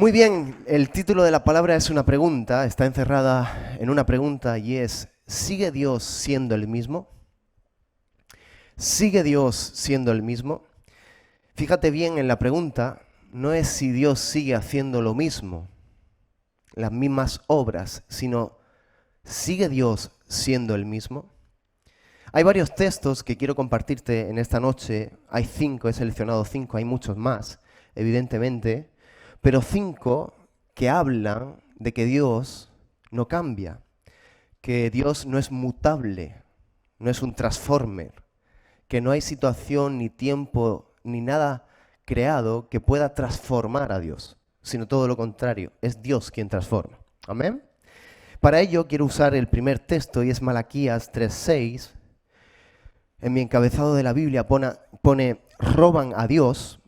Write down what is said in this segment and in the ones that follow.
Muy bien, el título de la palabra es una pregunta, está encerrada en una pregunta y es, ¿sigue Dios siendo el mismo? ¿Sigue Dios siendo el mismo? Fíjate bien en la pregunta, no es si Dios sigue haciendo lo mismo, las mismas obras, sino ¿sigue Dios siendo el mismo? Hay varios textos que quiero compartirte en esta noche, hay 5, he seleccionado 5, hay muchos más, evidentemente, pero 5 que hablan de que Dios no cambia, que Dios no es mutable, no es un transformer, que no hay situación ni tiempo ni nada creado que pueda transformar a Dios, sino todo lo contrario, es Dios quien transforma. Amén. Para ello quiero usar el primer texto y es Malaquías 3:6. En mi encabezado de la Biblia pone roban a Dios,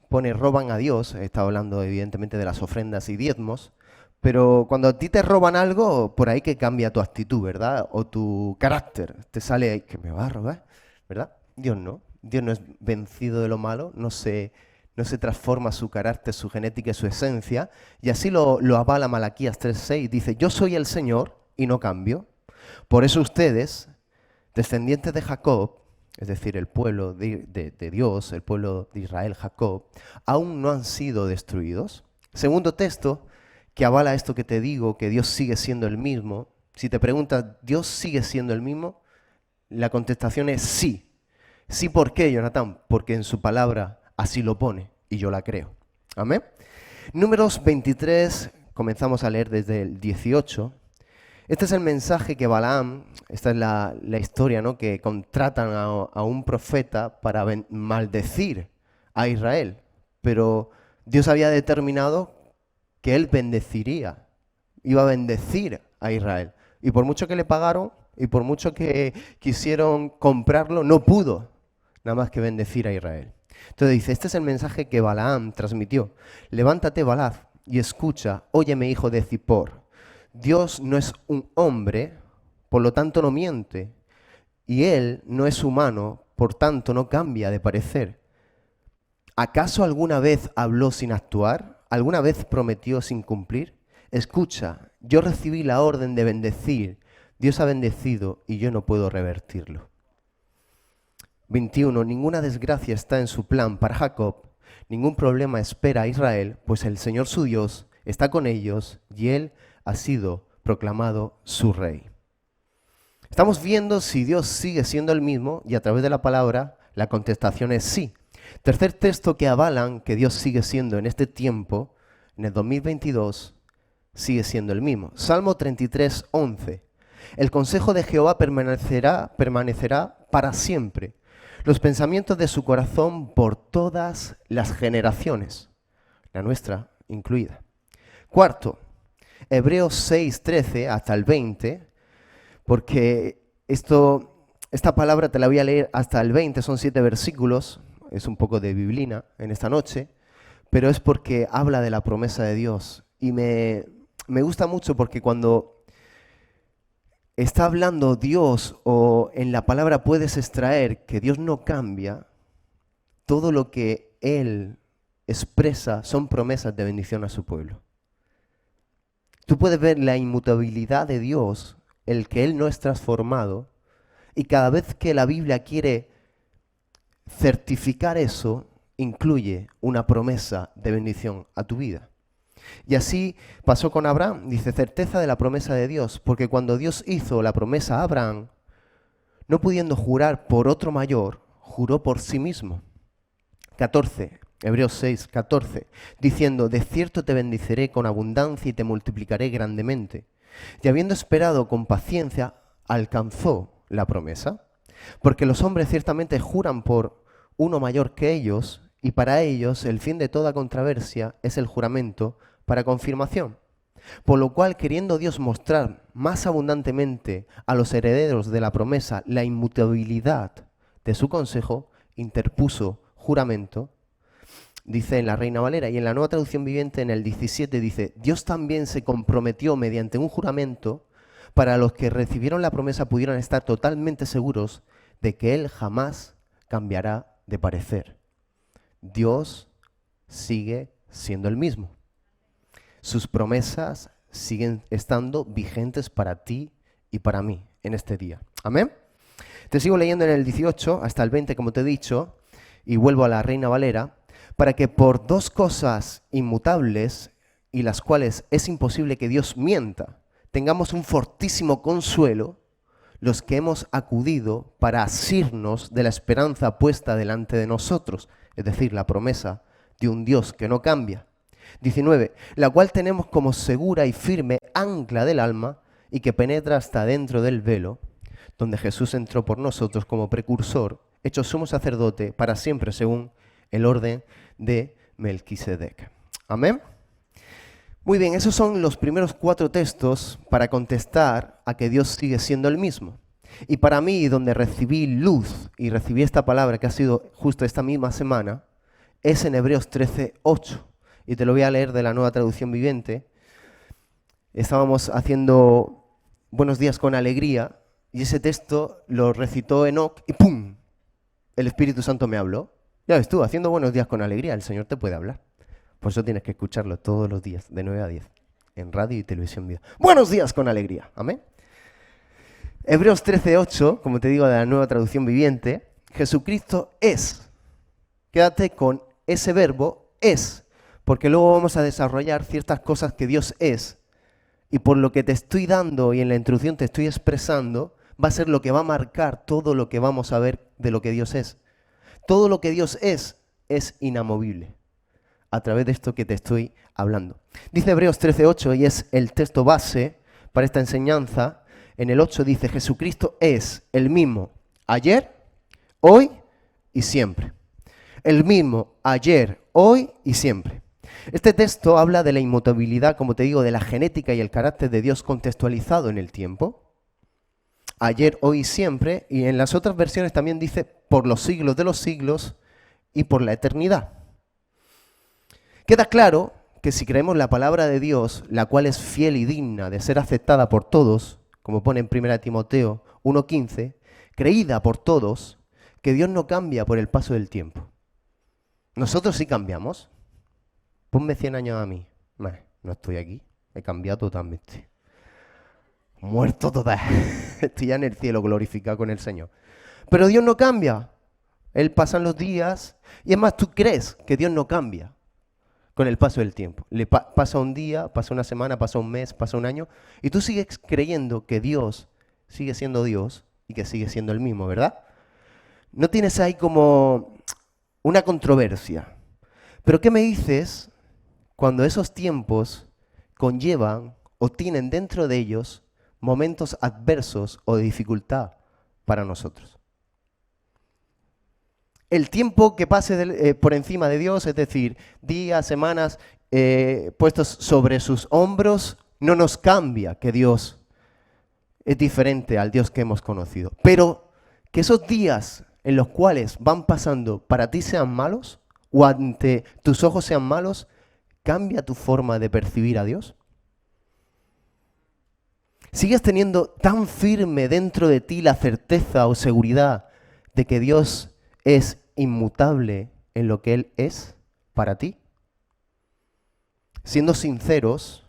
está hablando evidentemente de las ofrendas y diezmos, pero cuando a ti te roban algo, por ahí que cambia tu actitud, ¿verdad? O tu carácter, te sale que me va a robar, ¿verdad? Dios no es vencido de lo malo, no se transforma su carácter, su genética y su esencia, y así lo avala Malaquías 3:6, dice, yo soy el Señor y no cambio, por eso ustedes, descendientes de Jacob, es decir, el pueblo de Dios, el pueblo de Israel, Jacob, aún no han sido destruidos. Segundo texto que avala esto que te digo, que Dios sigue siendo el mismo. Si te preguntas, ¿Dios sigue siendo el mismo? La contestación es sí. Sí, ¿por qué, Jonathan? Porque en su palabra así lo pone y yo la creo. Amén. Números 23, comenzamos a leer desde el 18. Este es el mensaje que Balaam, esta es la historia, ¿no? Que contratan a un profeta para maldecir a Israel. Pero Dios había determinado que él bendeciría, iba a bendecir a Israel. Y por mucho que le pagaron y por mucho que quisieron comprarlo, no pudo nada más que bendecir a Israel. Entonces dice, este es el mensaje que Balaam transmitió. Levántate, Balaz, y escucha, óyeme, hijo de Zippor. Dios no es un hombre, por lo tanto no miente, y Él no es humano, por tanto no cambia de parecer. ¿Acaso alguna vez habló sin actuar? ¿Alguna vez prometió sin cumplir? Escucha, yo recibí la orden de bendecir, Dios ha bendecido y yo no puedo revertirlo. 21. Ninguna desgracia está en su plan para Jacob, ningún problema espera a Israel, pues el Señor su Dios está con ellos y Él ha sido proclamado su rey. Estamos viendo si Dios sigue siendo el mismo y a través de la palabra la contestación es sí. Tercer texto que avalan que Dios sigue siendo en este tiempo, en el 2022, sigue siendo el mismo. Salmo 33:11. El consejo de Jehová permanecerá para siempre. Los pensamientos de su corazón por todas las generaciones, la nuestra incluida. Cuarto, Hebreos 6:13 hasta el 20, porque esta palabra te la voy a leer hasta el 20, son 7 versículos, es un poco de biblina en esta noche, pero es porque habla de la promesa de Dios. Y me gusta mucho porque cuando está hablando Dios o en la palabra puedes extraer que Dios no cambia, todo lo que Él expresa son promesas de bendición a su pueblo. Tú puedes ver la inmutabilidad de Dios, el que Él no es transformado, y cada vez que la Biblia quiere certificar eso, incluye una promesa de bendición a tu vida. Y así pasó con Abraham, dice, certeza de la promesa de Dios, porque cuando Dios hizo la promesa a Abraham, no pudiendo jurar por otro mayor, juró por sí mismo. 14. Hebreos 6:14, diciendo, de cierto te bendeciré con abundancia y te multiplicaré grandemente. Y habiendo esperado con paciencia, alcanzó la promesa. Porque los hombres ciertamente juran por uno mayor que ellos, y para ellos el fin de toda controversia es el juramento para confirmación. Por lo cual, queriendo Dios mostrar más abundantemente a los herederos de la promesa la inmutabilidad de su consejo, interpuso juramento, dice en la Reina Valera, y en la Nueva Traducción Viviente en el 17 dice, Dios también se comprometió mediante un juramento para los que recibieron la promesa pudieran estar totalmente seguros de que Él jamás cambiará de parecer. Dios sigue siendo el mismo. sus promesas siguen estando vigentes para ti y para mí en este día. Amén. Te sigo leyendo en el 18 hasta el 20, como te he dicho, y vuelvo a la Reina Valera, para que por dos cosas inmutables y las cuales es imposible que Dios mienta, tengamos un fortísimo consuelo los que hemos acudido para asirnos de la esperanza puesta delante de nosotros, es decir, la promesa de un Dios que no cambia. 19, la cual tenemos como segura y firme ancla del alma y que penetra hasta dentro del velo, donde Jesús entró por nosotros como precursor, hecho sumo sacerdote para siempre según el orden de Melquisedec. Amén. Muy bien, esos son los primeros 4 textos para contestar a que Dios sigue siendo el mismo. Y para mí, donde recibí luz y recibí esta palabra que ha sido justo esta misma semana, es en Hebreos 13:8. Y te lo voy a leer de la Nueva Traducción Viviente. Estábamos haciendo Buenos días con alegría y ese texto lo recitó Enoc y ¡pum! El Espíritu Santo me habló. Ya ves tú, haciendo Buenos días con alegría, el Señor te puede hablar. Por eso tienes que escucharlo todos los días, de 9 a 10, en radio y televisión vida. Buenos días con alegría. Amén. Hebreos 13:8, como te digo, de la Nueva Traducción Viviente, Jesucristo es. Quédate con ese verbo, es, porque luego vamos a desarrollar ciertas cosas que Dios es, y por lo que te estoy dando y en la introducción te estoy expresando, va a ser lo que va a marcar todo lo que vamos a ver de lo que Dios es. Todo lo que Dios es inamovible, a través de esto que te estoy hablando. Dice Hebreos 13:8, y es el texto base para esta enseñanza. En el 8 dice, Jesucristo es el mismo ayer, hoy y siempre. El mismo ayer, hoy y siempre. Este texto habla de la inmutabilidad, como te digo, de la genética y el carácter de Dios contextualizado en el tiempo. Ayer, hoy y siempre. Y en las otras versiones también dice por los siglos de los siglos y por la eternidad. Queda claro que si creemos la palabra de Dios, la cual es fiel y digna de ser aceptada por todos, como pone en 1 Timoteo 1:15, creída por todos, que Dios no cambia por el paso del tiempo. Nosotros sí cambiamos. Ponme 100 años a mí. No estoy aquí, he cambiado totalmente. Muerto total. Estoy ya en el cielo glorificado con el Señor. Pero Dios no cambia. Él pasan los días. Y es más, tú crees que Dios no cambia con el paso del tiempo. Le pasa un día, pasa una semana, pasa un mes, pasa un año. Y tú sigues creyendo que Dios sigue siendo Dios y que sigue siendo el mismo, ¿verdad? No tienes ahí como una controversia. Pero ¿qué me dices cuando esos tiempos conllevan o tienen dentro de ellos momentos adversos o de dificultad para nosotros? El tiempo que pase por encima de Dios, es decir, días, semanas puestos sobre sus hombros, no nos cambia que Dios es diferente al Dios que hemos conocido. Pero que esos días en los cuales van pasando para ti sean malos o ante tus ojos sean malos, ¿cambia tu forma de percibir a Dios? ¿Sigues teniendo tan firme dentro de ti la certeza o seguridad de que Dios es inmutable en lo que Él es para ti? Siendo sinceros,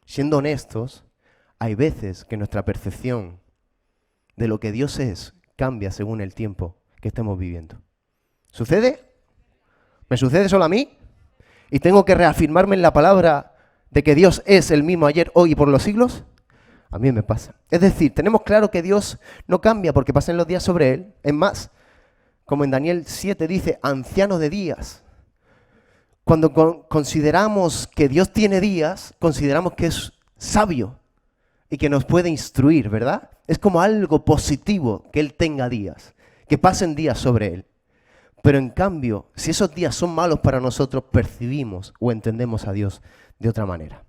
siendo honestos, hay veces que nuestra percepción de lo que Dios es cambia según el tiempo que estemos viviendo. ¿Sucede? ¿Me sucede solo a mí? ¿Y tengo que reafirmarme en la palabra de que Dios es el mismo ayer, hoy y por los siglos? A mí me pasa. Es decir, tenemos claro que Dios no cambia porque pasen los días sobre Él. Es más, como en Daniel 7 dice, anciano de días. Cuando consideramos que Dios tiene días, consideramos que es sabio y que nos puede instruir, ¿verdad? Es como algo positivo que Él tenga días, que pasen días sobre Él. Pero en cambio, si esos días son malos para nosotros, percibimos o entendemos a Dios de otra manera.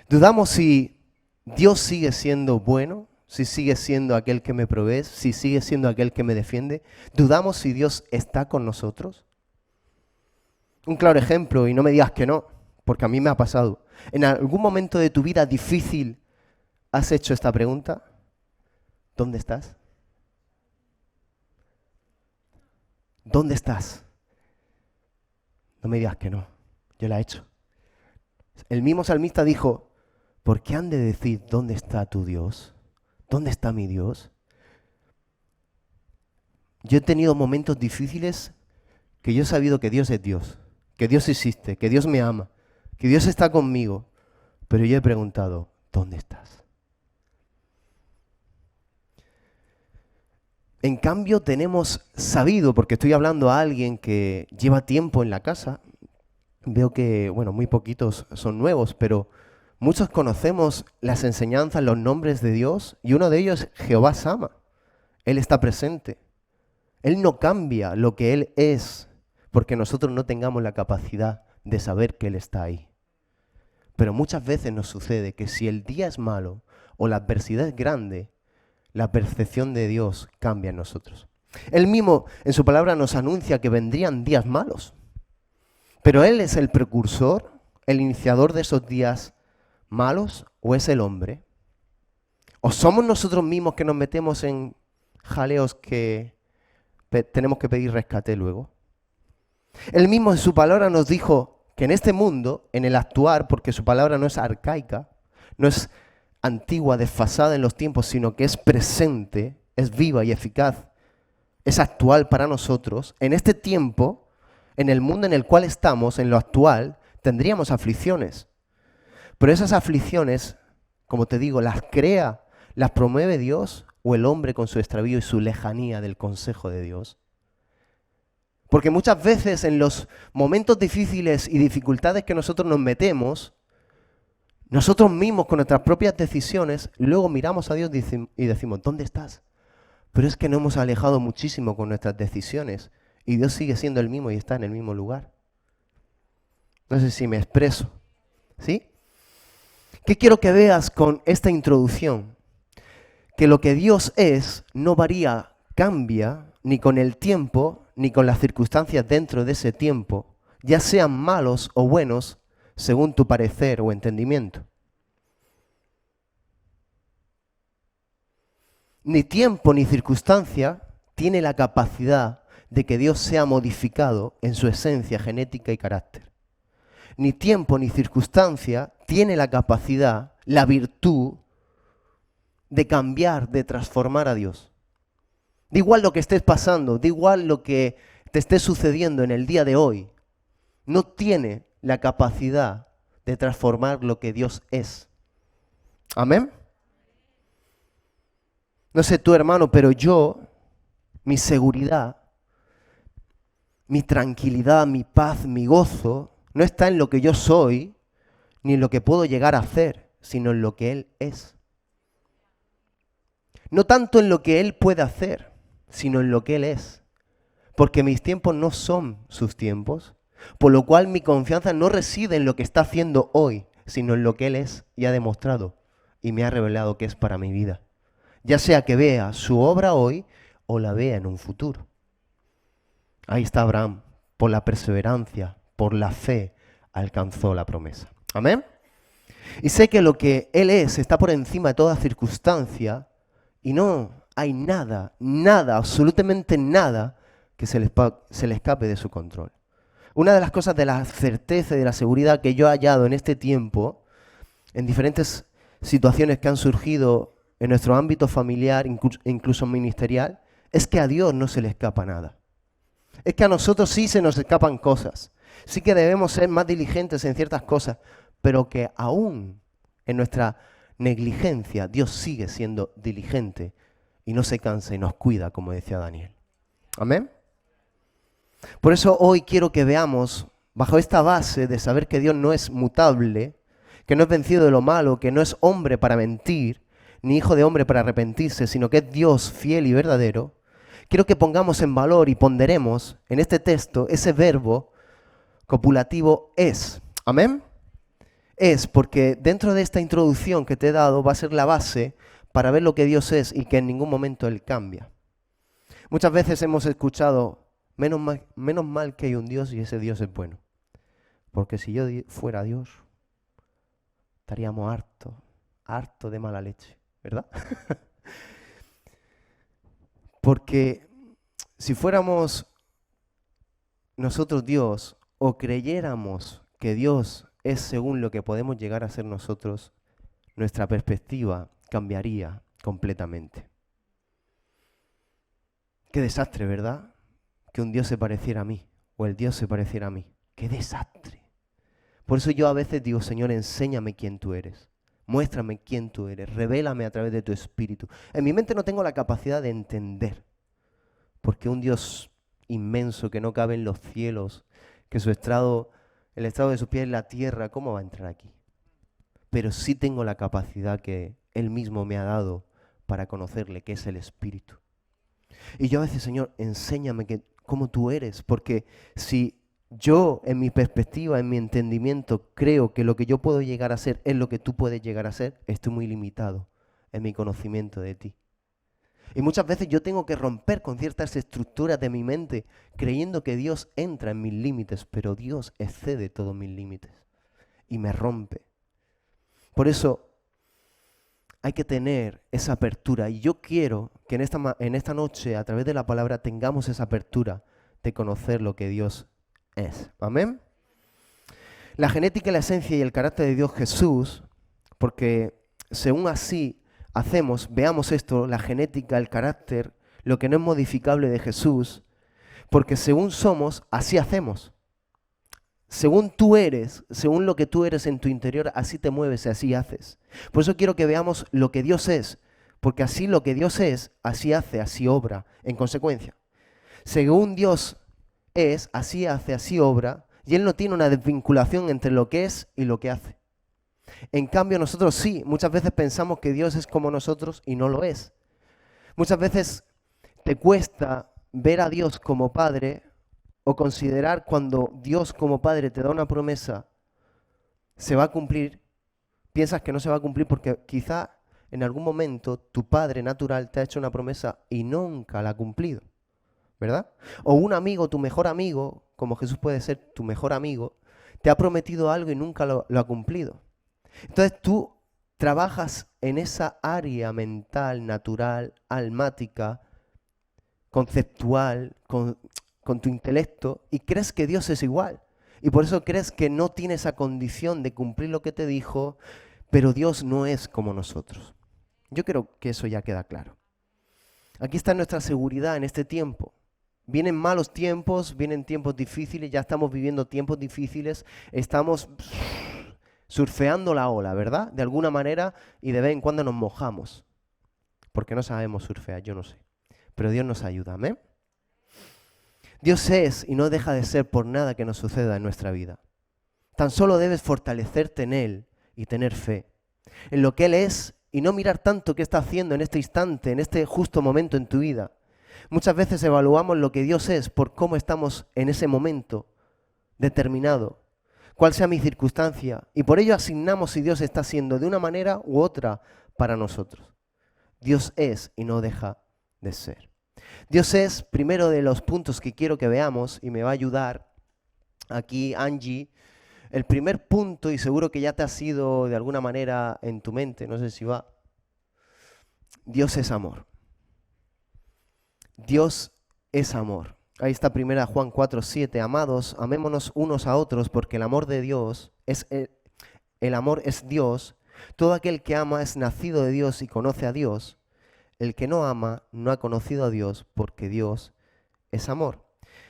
Dudamos si Dios sigue siendo bueno, si sigue siendo aquel que me provee, si sigue siendo aquel que me defiende. Dudamos si Dios está con nosotros. Un claro ejemplo, y no me digas que no, porque a mí me ha pasado. ¿En algún momento de tu vida difícil has hecho esta pregunta? ¿Dónde estás? ¿Dónde estás? No me digas que no, yo la he hecho. El mismo salmista dijo, ¿por qué han de decir, ¿dónde está tu Dios? ¿Dónde está mi Dios? Yo he tenido momentos difíciles que yo he sabido que Dios es Dios, que Dios existe, que Dios me ama, que Dios está conmigo, pero yo he preguntado, ¿dónde estás? En cambio tenemos sabido, porque estoy hablando a alguien que lleva tiempo en la casa, veo que, bueno, muy poquitos son nuevos, pero muchos conocemos las enseñanzas, los nombres de Dios, y uno de ellos es Jehová Sama. Él está presente. Él no cambia lo que Él es, porque nosotros no tengamos la capacidad de saber que Él está ahí. Pero muchas veces nos sucede que si el día es malo o la adversidad es grande, la percepción de Dios cambia en nosotros. Él mismo en su palabra nos anuncia que vendrían días malos. Pero Él es el precursor, el iniciador de esos días malos, ¿o es el hombre? ¿O somos nosotros mismos que nos metemos en jaleos que tenemos que pedir rescate luego? Él mismo en su palabra nos dijo que en este mundo, en el actuar, porque su palabra no es arcaica, no es antigua, desfasada en los tiempos, sino que es presente, es viva y eficaz, es actual para nosotros. En este tiempo, en el mundo en el cual estamos, en lo actual, tendríamos aflicciones. Pero esas aflicciones, como te digo, las crea, las promueve Dios o el hombre con su extravío y su lejanía del consejo de Dios. Porque muchas veces en los momentos difíciles y dificultades que nosotros nos metemos, nosotros mismos con nuestras propias decisiones, luego miramos a Dios y decimos, ¿dónde estás? Pero es que nos hemos alejado muchísimo con nuestras decisiones y Dios sigue siendo el mismo y está en el mismo lugar. No sé si me expreso, ¿sí? ¿Qué quiero que veas con esta introducción? Que lo que Dios es no varía, cambia, ni con el tiempo, ni con las circunstancias dentro de ese tiempo, ya sean malos o buenos, según tu parecer o entendimiento. Ni tiempo ni circunstancia tiene la capacidad de que Dios sea modificado en su esencia genética y carácter. Ni tiempo ni circunstancia tiene la capacidad, la virtud de cambiar, de transformar a Dios. Da igual lo que estés pasando, da igual lo que te esté sucediendo en el día de hoy, no tiene la capacidad de transformar lo que Dios es. ¿Amén? No sé tú, hermano, pero yo, mi seguridad, mi tranquilidad, mi paz, mi gozo, no está en lo que yo soy, ni en lo que puedo llegar a hacer, sino en lo que Él es. No tanto en lo que Él puede hacer, sino en lo que Él es. Porque mis tiempos no son sus tiempos, por lo cual mi confianza no reside en lo que está haciendo hoy, sino en lo que Él es y ha demostrado y me ha revelado que es para mi vida. Ya sea que vea su obra hoy o la vea en un futuro. Ahí está Abraham, por la perseverancia, por la fe, alcanzó la promesa. Amén. Y sé que lo que Él es está por encima de toda circunstancia y no hay nada, nada, absolutamente nada que se le escape de su control. Una de las cosas de la certeza y de la seguridad que yo he hallado en este tiempo, en diferentes situaciones que han surgido en nuestro ámbito familiar, incluso ministerial, es que a Dios no se le escapa nada. Es que a nosotros sí se nos escapan cosas. Sí que debemos ser más diligentes en ciertas cosas, pero que aún en nuestra negligencia Dios sigue siendo diligente y no se cansa y nos cuida, como decía Daniel. ¿Amén? Por eso hoy quiero que veamos, bajo esta base de saber que Dios no es mutable, que no es vencido de lo malo, que no es hombre para mentir, ni hijo de hombre para arrepentirse, sino que es Dios fiel y verdadero, quiero que pongamos en valor y ponderemos en este texto ese verbo copulativo es. ¿Amén? Es porque dentro de esta introducción que te he dado va a ser la base para ver lo que Dios es y que en ningún momento Él cambia. Muchas veces hemos escuchado, menos mal que hay un Dios y ese Dios es bueno. Porque si yo fuera Dios, estaríamos harto de mala leche, ¿verdad? Porque si fuéramos nosotros Dios o creyéramos que Dios es según lo que podemos llegar a ser nosotros, nuestra perspectiva cambiaría completamente. Qué desastre, ¿verdad? Que un Dios se pareciera a mí, o el Dios se pareciera a mí. ¡Qué desastre! Por eso yo a veces digo, Señor, enséñame quién tú eres. Muéstrame quién tú eres. Revélame a través de tu Espíritu. En mi mente no tengo la capacidad de entender. Porque un Dios inmenso que no cabe en los cielos, que el estrado de sus pies es la tierra, ¿cómo va a entrar aquí? Pero sí tengo la capacidad que Él mismo me ha dado para conocerle, que es el Espíritu. Y yo a veces, Señor, enséñame cómo tú eres, porque si yo en mi perspectiva, en mi entendimiento, creo que lo que yo puedo llegar a ser es lo que tú puedes llegar a ser, estoy muy limitado en mi conocimiento de ti. Y muchas veces yo tengo que romper con ciertas estructuras de mi mente, creyendo que Dios entra en mis límites, pero Dios excede todos mis límites y me rompe. Por eso hay que tener esa apertura. Y yo quiero que en esta noche, a través de la palabra, tengamos esa apertura de conocer lo que Dios es. Amén. La genética, la esencia y el carácter de Dios Jesús, porque según así veamos esto, la genética, el carácter, lo que no es modificable de Jesús, porque según somos, así hacemos. Según tú eres, según lo que tú eres en tu interior, así te mueves y así haces. Por eso quiero que veamos lo que Dios es, porque así lo que Dios es, así hace, así obra, en consecuencia. Según Dios es, así hace, así obra, y Él no tiene una desvinculación entre lo que es y lo que hace. En cambio, nosotros sí, muchas veces pensamos que Dios es como nosotros y no lo es. Muchas veces te cuesta ver a Dios como Padre o considerar cuando Dios como Padre te da una promesa, se va a cumplir, piensas que no se va a cumplir porque quizá en algún momento tu Padre natural te ha hecho una promesa y nunca la ha cumplido, ¿verdad? O un amigo, tu mejor amigo, como Jesús puede ser tu mejor amigo, te ha prometido algo y nunca lo ha cumplido. Entonces tú trabajas en esa área mental, natural, almática, conceptual, con tu intelecto, y crees que Dios es igual. Y por eso crees que no tiene esa condición de cumplir lo que te dijo, pero Dios no es como nosotros. Yo creo que eso ya queda claro. Aquí está nuestra seguridad en este tiempo. Vienen malos tiempos, vienen tiempos difíciles, ya estamos viviendo tiempos difíciles, estamos surfeando la ola, ¿verdad? De alguna manera, y de vez en cuando nos mojamos, porque no sabemos surfear, yo no sé. Pero Dios nos ayuda, ¿amén? Dios es y no deja de ser por nada que nos suceda en nuestra vida. Tan solo debes fortalecerte en Él y tener fe en lo que Él es y no mirar tanto qué está haciendo en este instante, en este justo momento en tu vida. Muchas veces evaluamos lo que Dios es por cómo estamos en ese momento determinado, cuál sea mi circunstancia, y por ello asignamos si Dios está haciendo de una manera u otra para nosotros. Dios es y no deja de ser. Dios es, primero de los puntos que quiero que veamos, y me va a ayudar aquí Angie, el primer punto, y seguro que ya te ha sido de alguna manera en tu mente, no sé si va. Dios es amor. Dios es amor. Ahí está primera Juan 4:7. Amados, amémonos unos a otros porque el amor de Dios el amor es Dios. Todo aquel que ama es nacido de Dios y conoce a Dios. El que no ama no ha conocido a Dios porque Dios es amor.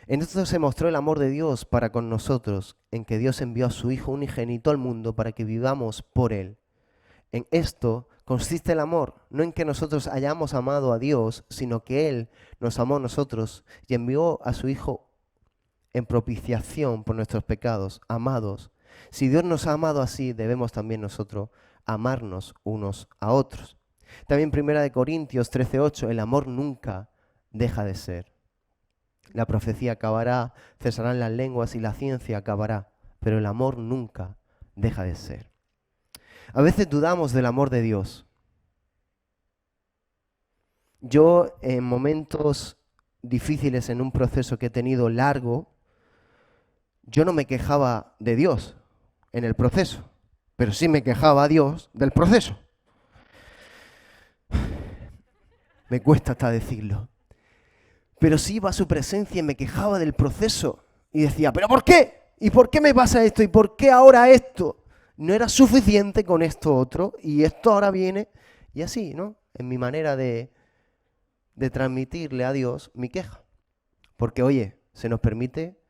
En esto se mostró el amor de Dios para con nosotros, en que Dios envió a su Hijo unigénito al mundo para que vivamos por Él. En esto consiste el amor, no en que nosotros hayamos amado a Dios, sino que Él nos amó a nosotros y envió a su Hijo en propiciación por nuestros pecados. Amados, si Dios nos ha amado así, debemos también nosotros amarnos unos a otros. También 1 Corintios 13:8, el amor nunca deja de ser. La profecía acabará, cesarán las lenguas y la ciencia acabará, pero el amor nunca deja de ser. A veces dudamos del amor de Dios. Yo en momentos difíciles, en un proceso que he tenido largo, yo no me quejaba de Dios en el proceso, pero sí me quejaba a Dios del proceso. Me cuesta hasta decirlo. Pero sí iba a su presencia y me quejaba del proceso. Y decía, ¿pero por qué? ¿Y por qué me pasa esto? ¿Y por qué ahora esto? No era suficiente con esto otro y esto ahora viene y así, ¿no? En mi manera de transmitirle a Dios mi queja. Porque, oye, se nos permite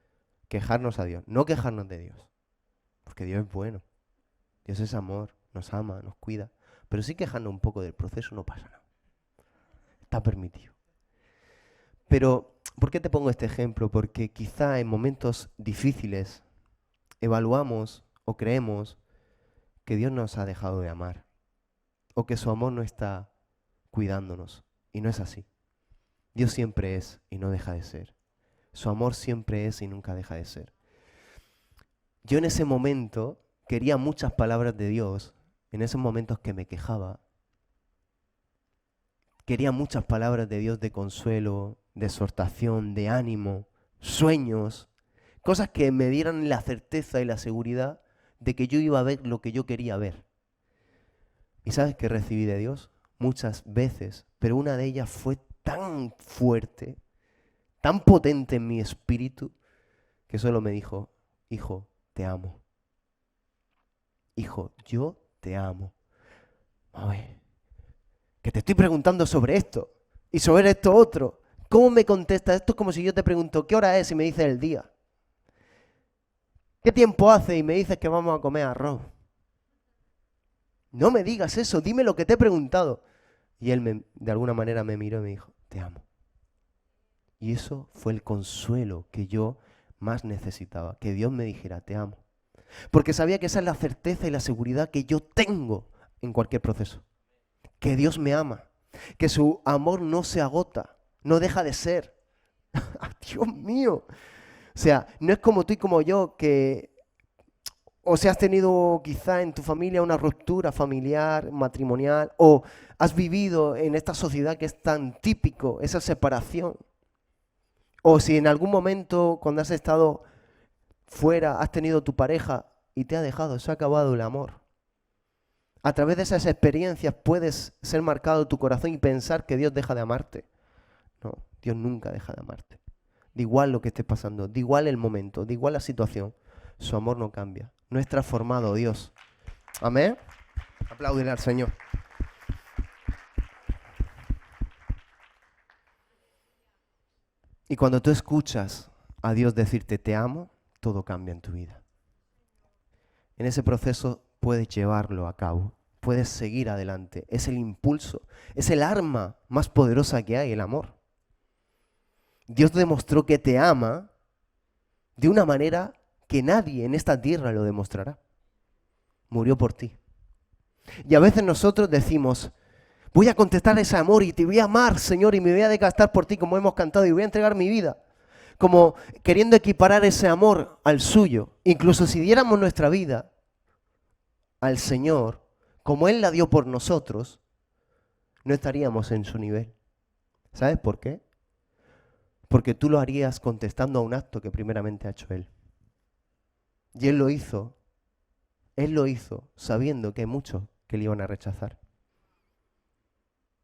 quejarnos a Dios, no quejarnos de Dios. Porque Dios es bueno, Dios es amor, nos ama, nos cuida. Pero sí quejarnos un poco del proceso no pasa nada. Está permitido. Pero, ¿por qué te pongo este ejemplo? Porque quizá en momentos difíciles evaluamos o creemos que Dios nos ha dejado de amar o que su amor no está cuidándonos. Y no es así. Dios siempre es y no deja de ser. Su amor siempre es y nunca deja de ser. Yo en ese momento quería muchas palabras de Dios, en esos momentos que me quejaba. Quería muchas palabras de Dios de consuelo, de exhortación, de ánimo, sueños, cosas que me dieran la certeza y la seguridad de que yo iba a ver lo que yo quería ver. ¿Y sabes qué recibí de Dios? Muchas veces, pero una de ellas fue tan fuerte, tan potente en mi espíritu, que solo me dijo, hijo, te amo. Hijo, yo te amo. A ver, que te estoy preguntando sobre esto y sobre esto otro. ¿Cómo me contestas? Esto es como si yo te pregunto, ¿qué hora es? Y me dices el día. ¿Qué tiempo hace? Y me dices que vamos a comer arroz. No me digas eso, dime lo que te he preguntado. Y él de alguna manera me miró y me dijo, te amo. Y eso fue el consuelo que yo más necesitaba, que Dios me dijera, te amo. Porque sabía que esa es la certeza y la seguridad que yo tengo en cualquier proceso. Que Dios me ama, que su amor no se agota, no deja de ser. Dios mío. O sea, no es como tú y como yo que o si has tenido quizá en tu familia una ruptura familiar, matrimonial, o has vivido en esta sociedad que es tan típico, esa separación. O si en algún momento cuando has estado fuera has tenido tu pareja y te ha dejado, se ha acabado el amor. A través de esas experiencias puedes ser marcado tu corazón y pensar que Dios deja de amarte. No, Dios nunca deja de amarte. Da igual lo que estés pasando, da igual el momento, da igual la situación. Su amor no cambia. No es transformado, Dios. Amén. Apláudele al Señor. Y cuando tú escuchas a Dios decirte te amo, todo cambia en tu vida. En ese proceso puedes llevarlo a cabo, puedes seguir adelante. Es el impulso, es el arma más poderosa que hay, el amor. Dios demostró que te ama de una manera que nadie en esta tierra lo demostrará. Murió por ti. Y a veces nosotros decimos, voy a contestar ese amor y te voy a amar, Señor, y me voy a desgastar por ti como hemos cantado y voy a entregar mi vida. Como queriendo equiparar ese amor al suyo. Incluso si diéramos nuestra vida al Señor, como Él la dio por nosotros, no estaríamos en su nivel. ¿Sabes por qué? Porque tú lo harías contestando a un acto que primeramente ha hecho Él. Y Él lo hizo sabiendo que hay muchos que le iban a rechazar.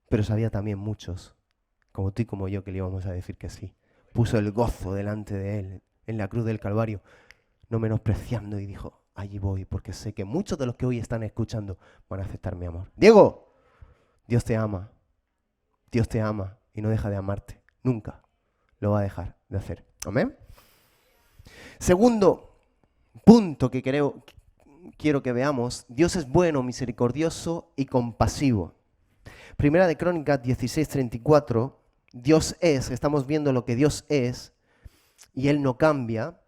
Pero sabía también muchos, como tú y como yo, que le íbamos a decir que sí. Puso el gozo delante de Él en la cruz del Calvario, no menospreciando, y dijo, allí voy, porque sé que muchos de los que hoy están escuchando van a aceptar mi amor. Diego, Dios te ama y no deja de amarte, nunca lo va a dejar de hacer. Amén. Segundo punto que quiero que veamos, Dios es bueno, misericordioso y compasivo. Primera de Crónicas 16:34, Dios es, estamos viendo lo que Dios es y Él no cambia.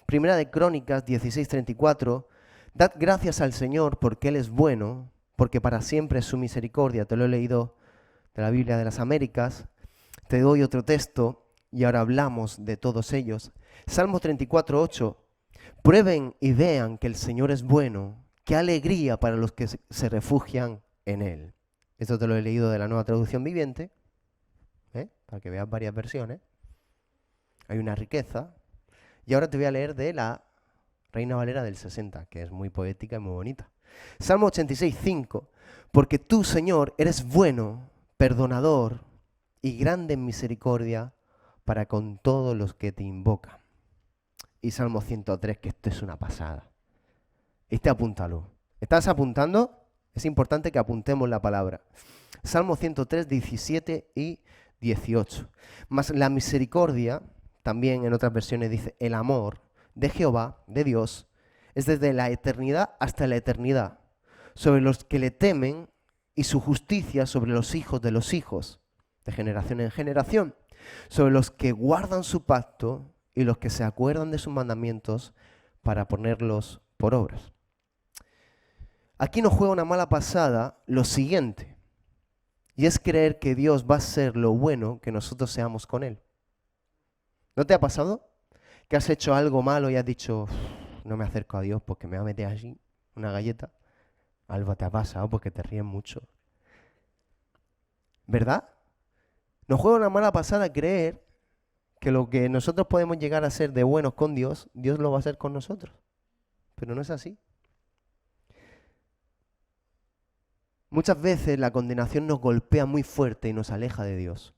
Primera de Crónicas 16:34, dad gracias al Señor porque Él es bueno, porque para siempre es su misericordia. Te lo he leído de la Biblia de las Américas. Te doy otro texto y ahora hablamos de todos ellos. Salmo 34:8, prueben y vean que el Señor es bueno, qué alegría para los que se refugian en Él. Esto te lo he leído de la Nueva Traducción Viviente, para que veas varias versiones. Hay una riqueza. Y ahora te voy a leer de la Reina Valera del 60, que es muy poética y muy bonita. Salmo 86:5, porque tú, Señor, eres bueno, perdonador y grande en misericordia para con todos los que te invocan. y Salmo 103, que esto es una pasada. Apúntalo. ¿Estás apuntando? Es importante que apuntemos la palabra. Salmo 103, 17 y 18. Mas la misericordia, también en otras versiones dice, el amor de Jehová, de Dios, es desde la eternidad hasta la eternidad, sobre los que le temen, y su justicia sobre los hijos, de generación en generación, sobre los que guardan su pacto y los que se acuerdan de sus mandamientos para ponerlos por obras. Aquí nos juega una mala pasada lo siguiente, y es creer que Dios va a ser lo bueno que nosotros seamos con Él. ¿No te ha pasado? Que has hecho algo malo y has dicho, no me acerco a Dios porque me va a meter allí una galleta. Algo te ha pasado porque te ríes mucho. ¿Verdad? Nos juega una mala pasada creer que lo que nosotros podemos llegar a ser de buenos con Dios, Dios lo va a hacer con nosotros. Pero no es así. Muchas veces la condenación nos golpea muy fuerte y nos aleja de Dios.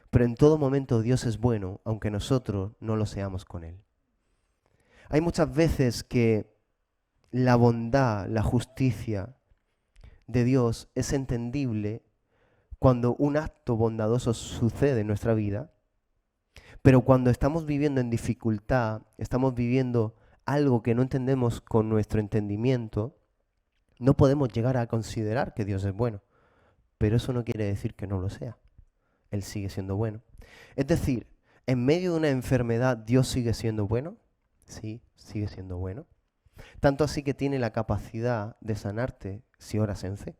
Pero en todo momento Dios es bueno, aunque nosotros no lo seamos con Él. Hay muchas veces que la bondad, la justicia de Dios es entendible cuando un acto bondadoso sucede en nuestra vida, pero cuando estamos viviendo en dificultad, estamos viviendo algo que no entendemos con nuestro entendimiento, no podemos llegar a considerar que Dios es bueno. Pero eso no quiere decir que no lo sea. Él sigue siendo bueno. Es decir, en medio de una enfermedad, ¿Dios sigue siendo bueno? Sí, sigue siendo bueno. Tanto así que tiene la capacidad de sanarte si oras en fe.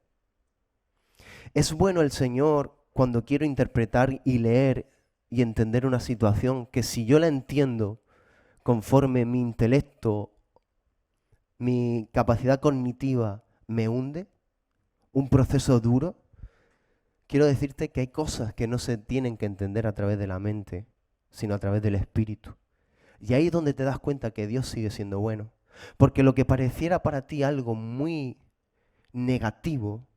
Es bueno el Señor cuando quiero interpretar y leer y entender una situación que si yo la entiendo conforme mi intelecto, mi capacidad cognitiva me hunde, un proceso duro. Quiero decirte que hay cosas que no se tienen que entender a través de la mente, sino a través del Espíritu. Y ahí es donde te das cuenta que Dios sigue siendo bueno. Porque lo que pareciera para ti algo muy negativo,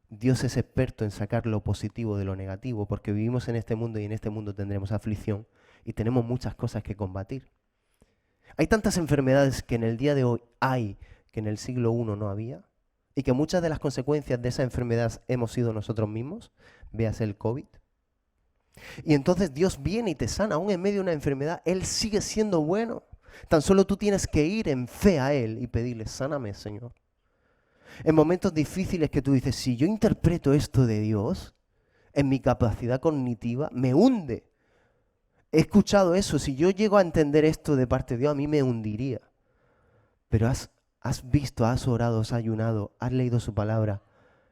Dios es experto en sacar lo positivo de lo negativo, porque vivimos en este mundo y en este mundo tendremos aflicción y tenemos muchas cosas que combatir. Hay tantas enfermedades que en el día de hoy hay que en el siglo I no había, y que muchas de las consecuencias de esa enfermedad hemos sido nosotros mismos, véase el COVID. Y entonces Dios viene y te sana, aún en medio de una enfermedad, Él sigue siendo bueno. Tan solo tú tienes que ir en fe a Él y pedirle, sáname, Señor. En momentos difíciles que tú dices, si yo interpreto esto de Dios, en mi capacidad cognitiva, me hunde. He escuchado eso, si yo llego a entender esto de parte de Dios, a mí me hundiría. Pero has visto, has orado, has ayunado, has leído su palabra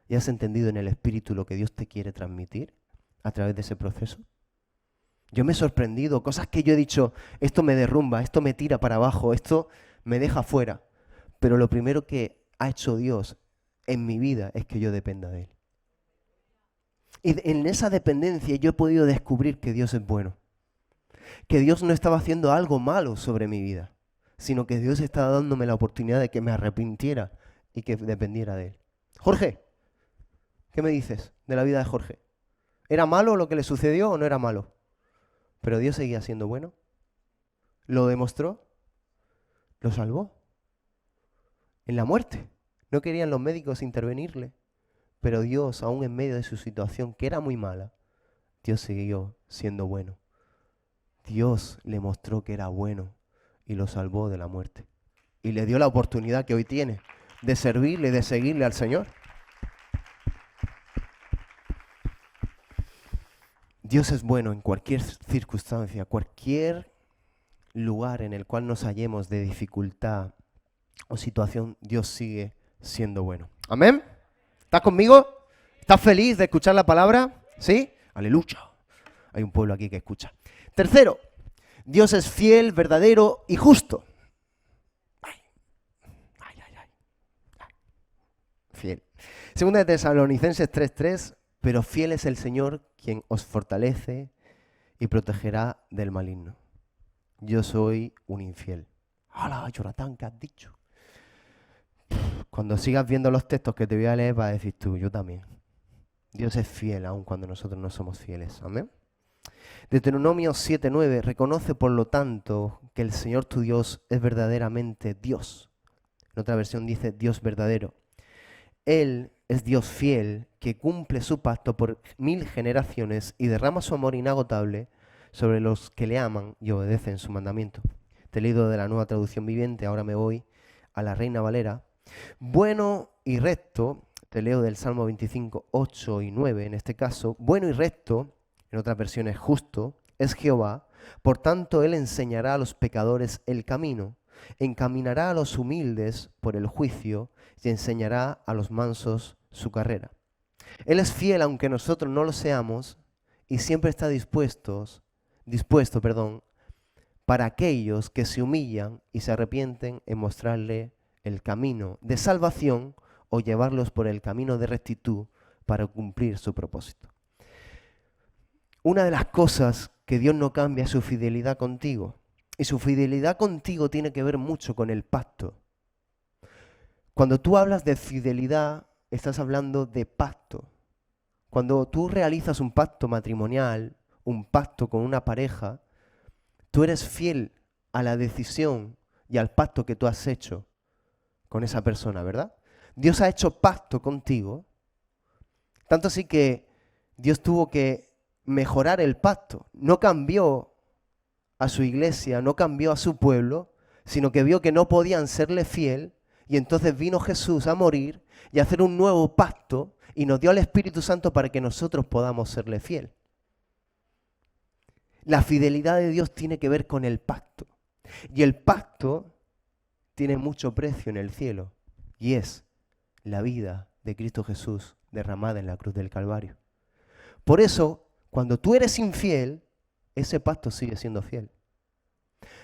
y has entendido en el Espíritu lo que Dios te quiere transmitir a través de ese proceso. Yo me he sorprendido, cosas que yo he dicho, esto me derrumba, esto me tira para abajo, esto me deja fuera. Pero lo primero que ha hecho Dios en mi vida es que yo dependa de Él. Y en esa dependencia yo he podido descubrir que Dios es bueno. Que Dios no estaba haciendo algo malo sobre mi vida, sino que Dios estaba dándome la oportunidad de que me arrepintiera y que dependiera de Él. Jorge, ¿qué me dices de la vida de Jorge? ¿Era malo lo que le sucedió o no era malo? Pero Dios seguía siendo bueno. Lo demostró. Lo salvó. En la muerte. No querían los médicos intervenirle. Pero Dios, aún en medio de su situación, que era muy mala, Dios siguió siendo bueno. Dios le mostró que era bueno y lo salvó de la muerte. Y le dio la oportunidad que hoy tiene de servirle, de seguirle al Señor. Dios es bueno en cualquier circunstancia, cualquier lugar en el cual nos hallemos de dificultad o situación, Dios sigue siendo bueno. ¿Amén? ¿Estás conmigo? ¿Estás feliz de escuchar la palabra? ¿Sí? Aleluya. Hay un pueblo aquí que escucha. Tercero, Dios es fiel, verdadero y justo. Fiel. Segunda de Tesalonicenses 3:3, pero fiel es el Señor quien os fortalece y protegerá del maligno. Yo soy un infiel. ¡Hala, Jonathan, qué has dicho! Cuando sigas viendo los textos que te voy a leer, vas a decir tú, yo también. Dios es fiel aun cuando nosotros no somos fieles. Amén. Deuteronomio 7:9 reconoce por lo tanto que el Señor tu Dios es verdaderamente Dios. En otra versión dice Dios verdadero. Él es Dios fiel que cumple su pacto por 1000 generaciones y derrama su amor inagotable sobre los que le aman y obedecen su mandamiento. Te he leído de la Nueva Traducción Viviente, ahora me voy a la Reina Valera. Bueno y recto, te leo del Salmo 25, 8 y 9 en este caso. Bueno y recto, en otras versiones justo, es Jehová, por tanto Él enseñará a los pecadores el camino, encaminará a los humildes por el juicio y enseñará a los mansos su carrera. Él es fiel aunque nosotros no lo seamos y siempre está dispuesto, para aquellos que se humillan y se arrepienten en mostrarle el camino de salvación o llevarlos por el camino de rectitud para cumplir su propósito. Una de las cosas que Dios no cambia es su fidelidad contigo. Y su fidelidad contigo tiene que ver mucho con el pacto. Cuando tú hablas de fidelidad, estás hablando de pacto. Cuando tú realizas un pacto matrimonial, un pacto con una pareja, tú eres fiel a la decisión y al pacto que tú has hecho con esa persona, ¿verdad? Dios ha hecho pacto contigo, tanto así que Dios tuvo que mejorar el pacto. No cambió a su iglesia, no cambió a su pueblo, sino que vio que no podían serle fiel y entonces vino Jesús a morir y a hacer un nuevo pacto y nos dio al Espíritu Santo para que nosotros podamos serle fiel. La fidelidad de Dios tiene que ver con el pacto y el pacto tiene mucho precio en el cielo y es la vida de Cristo Jesús derramada en la cruz del Calvario. Por eso, cuando tú eres infiel, ese pacto sigue siendo fiel.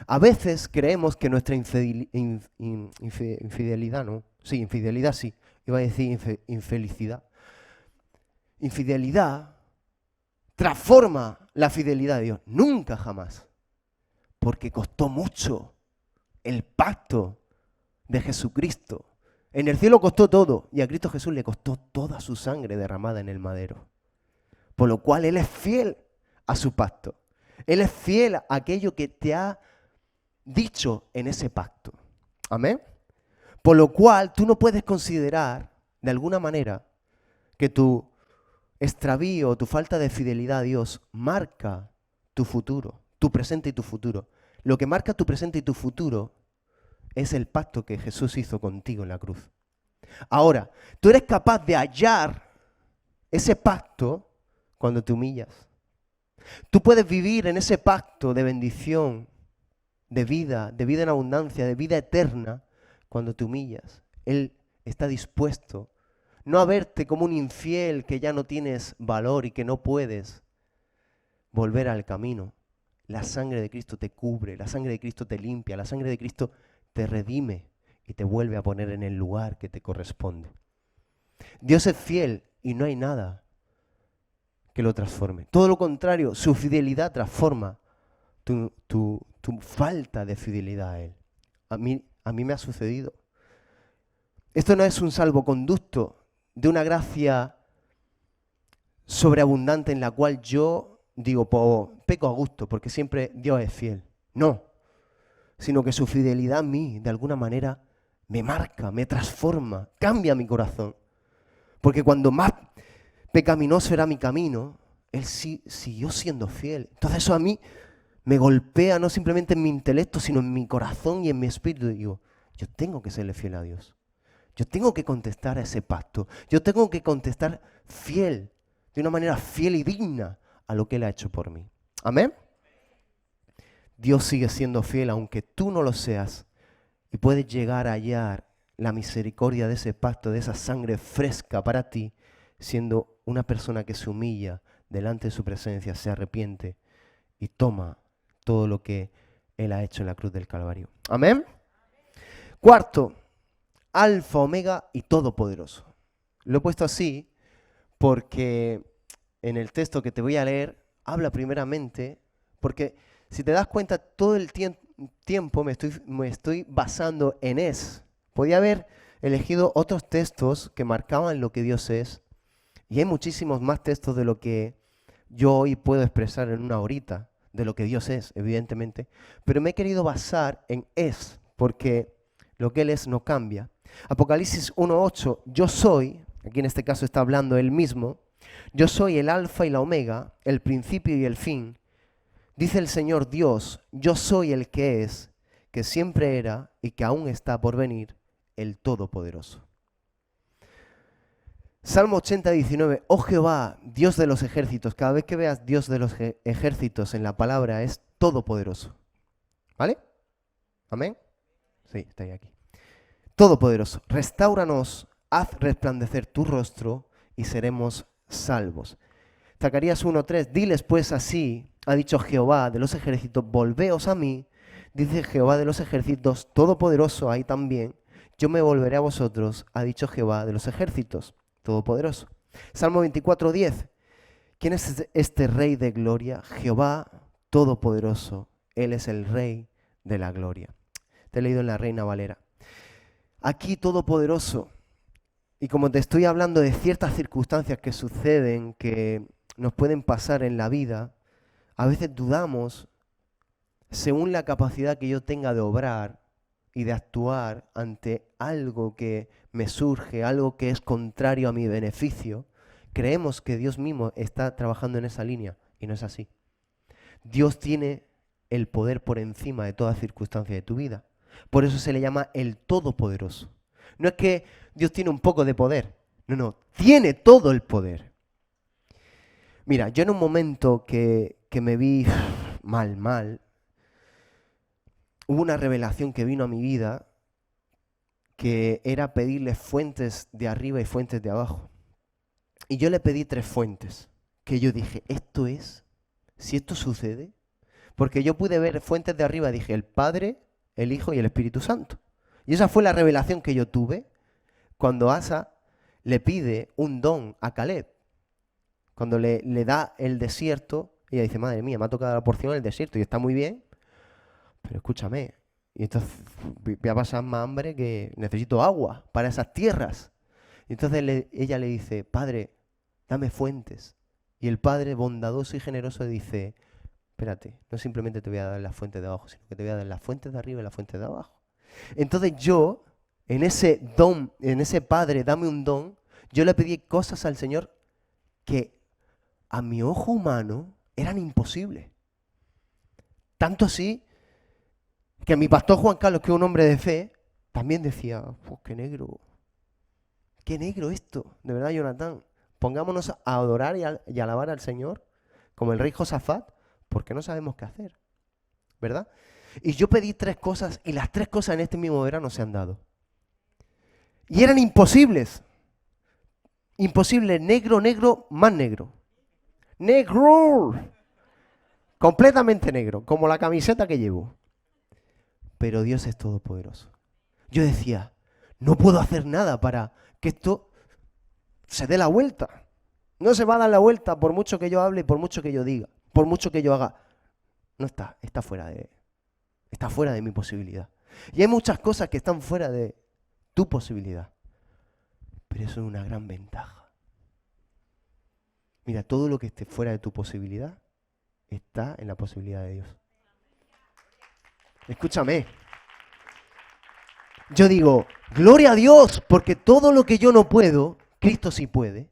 A veces creemos que nuestra infidelidad, ¿no? Sí, infidelidad sí. Iba a decir infelicidad. Infidelidad transforma la fidelidad de Dios. Nunca, jamás. Porque costó mucho el pacto de Jesucristo. En el cielo costó todo y a Cristo Jesús le costó toda su sangre derramada en el madero. Por lo cual Él es fiel a su pacto. Él es fiel a aquello que te ha dicho en ese pacto. Amén. Por lo cual tú no puedes considerar de alguna manera que tu extravío, tu falta de fidelidad a Dios marca tu futuro, tu presente y tu futuro. Lo que marca tu presente y tu futuro es el pacto que Jesús hizo contigo en la cruz. Ahora, tú eres capaz de hallar ese pacto cuando te humillas. Tú puedes vivir en ese pacto de bendición, de vida en abundancia, de vida eterna, cuando te humillas. Él está dispuesto no a verte como un infiel que ya no tienes valor y que no puedes volver al camino. La sangre de Cristo te cubre, la sangre de Cristo te limpia, la sangre de Cristo te redime y te vuelve a poner en el lugar que te corresponde. Dios es fiel y no hay nada que lo transforme. Todo lo contrario, su fidelidad transforma tu falta de fidelidad a Él. A mí me ha sucedido. Esto no es un salvoconducto de una gracia sobreabundante en la cual yo digo, peco a gusto, porque siempre Dios es fiel. No, sino que su fidelidad a mí, de alguna manera, me marca, me transforma, cambia mi corazón. Porque cuando más pecaminoso era mi camino, Él siguió siendo fiel. Entonces eso a mí me golpea no simplemente en mi intelecto, sino en mi corazón y en mi espíritu. Y digo, yo tengo que serle fiel a Dios. Yo tengo que contestar a ese pacto. Yo tengo que contestar fiel, de una manera fiel y digna a lo que Él ha hecho por mí. ¿Amén? Dios sigue siendo fiel aunque tú no lo seas y puedes llegar a hallar la misericordia de ese pacto, de esa sangre fresca para ti, siendo una persona que se humilla delante de su presencia, se arrepiente y toma todo lo que Él ha hecho en la cruz del Calvario. ¿Amén? Cuarto, Alfa, Omega y Todopoderoso. Lo he puesto así porque en el texto que te voy a leer habla primeramente, porque si te das cuenta todo el tiempo me estoy basando en Podía haber elegido otros textos que marcaban lo que Dios es, y hay muchísimos más textos de lo que yo hoy puedo expresar en una horita de lo que Dios es, evidentemente, pero me he querido basar en es, porque lo que Él es no cambia. Apocalipsis 1:8, yo soy, aquí en este caso está hablando Él mismo, yo soy el alfa y la omega, el principio y el fin. Dice el Señor Dios, yo soy el que es, que siempre era y que aún está por venir, el Todopoderoso. Salmo 80:19, oh Jehová, Dios de los ejércitos. Cada vez que veas Dios de los ejércitos en la palabra es todopoderoso. ¿Vale? ¿Amén? Sí, está ahí aquí. Todopoderoso, restáuranos, haz resplandecer tu rostro y seremos salvos. Zacarías 1:3, diles pues así, ha dicho Jehová de los ejércitos, volveos a mí, dice Jehová de los ejércitos, todopoderoso ahí también, yo me volveré a vosotros, ha dicho Jehová de los ejércitos, todopoderoso. Salmo 24:10, ¿quién es este rey de gloria? Jehová todopoderoso, él es el rey de la gloria. Te he leído en la Reina Valera. Aquí todopoderoso, y como te estoy hablando de ciertas circunstancias que suceden, que nos pueden pasar en la vida, a veces dudamos según la capacidad que yo tenga de obrar y de actuar ante algo que me surge, algo que es contrario a mi beneficio, creemos que Dios mismo está trabajando en esa línea y no es así. Dios tiene el poder por encima de toda circunstancia de tu vida. Por eso se le llama el Todopoderoso. No es que Dios tiene un poco de poder, no, tiene todo el poder. Mira, yo en un momento que me vi mal, hubo una revelación que vino a mi vida que era pedirle fuentes de arriba y fuentes de abajo. Y yo le pedí 3 fuentes, que yo dije, esto es, si esto sucede, porque yo pude ver fuentes de arriba, dije, el Padre, el Hijo y el Espíritu Santo. Y esa fue la revelación que yo tuve cuando Asa le pide un don a Caleb. Cuando le da el desierto, ella dice, madre mía, me ha tocado la porción del desierto y está muy bien, pero escúchame, y entonces voy a pasar más hambre que necesito agua para esas tierras. Y entonces ella le dice, Padre, dame fuentes. Y el Padre bondadoso y generoso dice, espérate, no simplemente te voy a dar las fuentes de abajo, sino que te voy a dar las fuentes de arriba y las fuentes de abajo. Entonces yo, en ese don, en ese Padre, dame un don, yo le pedí cosas al Señor que a mi ojo humano eran imposibles. Tanto así que mi pastor Juan Carlos, que es un hombre de fe, también decía, pues qué negro esto, de verdad, Jonathan. Pongámonos a adorar y alabar al Señor, como el rey Josafat, porque no sabemos qué hacer, ¿verdad? Y yo pedí 3 cosas y las 3 cosas en este mismo verano se han dado. Y eran imposibles. Imposible, negro, más negro. ¡Negro! Completamente negro, como la camiseta que llevo. Pero Dios es todopoderoso. Yo decía, no puedo hacer nada para que esto se dé la vuelta. No se va a dar la vuelta por mucho que yo hable y por mucho que yo diga, por mucho que yo haga. No está fuera de mi posibilidad. Y hay muchas cosas que están fuera de tu posibilidad. Pero eso es una gran ventaja. Mira, todo lo que esté fuera de tu posibilidad está en la posibilidad de Dios. Escúchame. Yo digo, gloria a Dios, porque todo lo que yo no puedo, Cristo sí puede.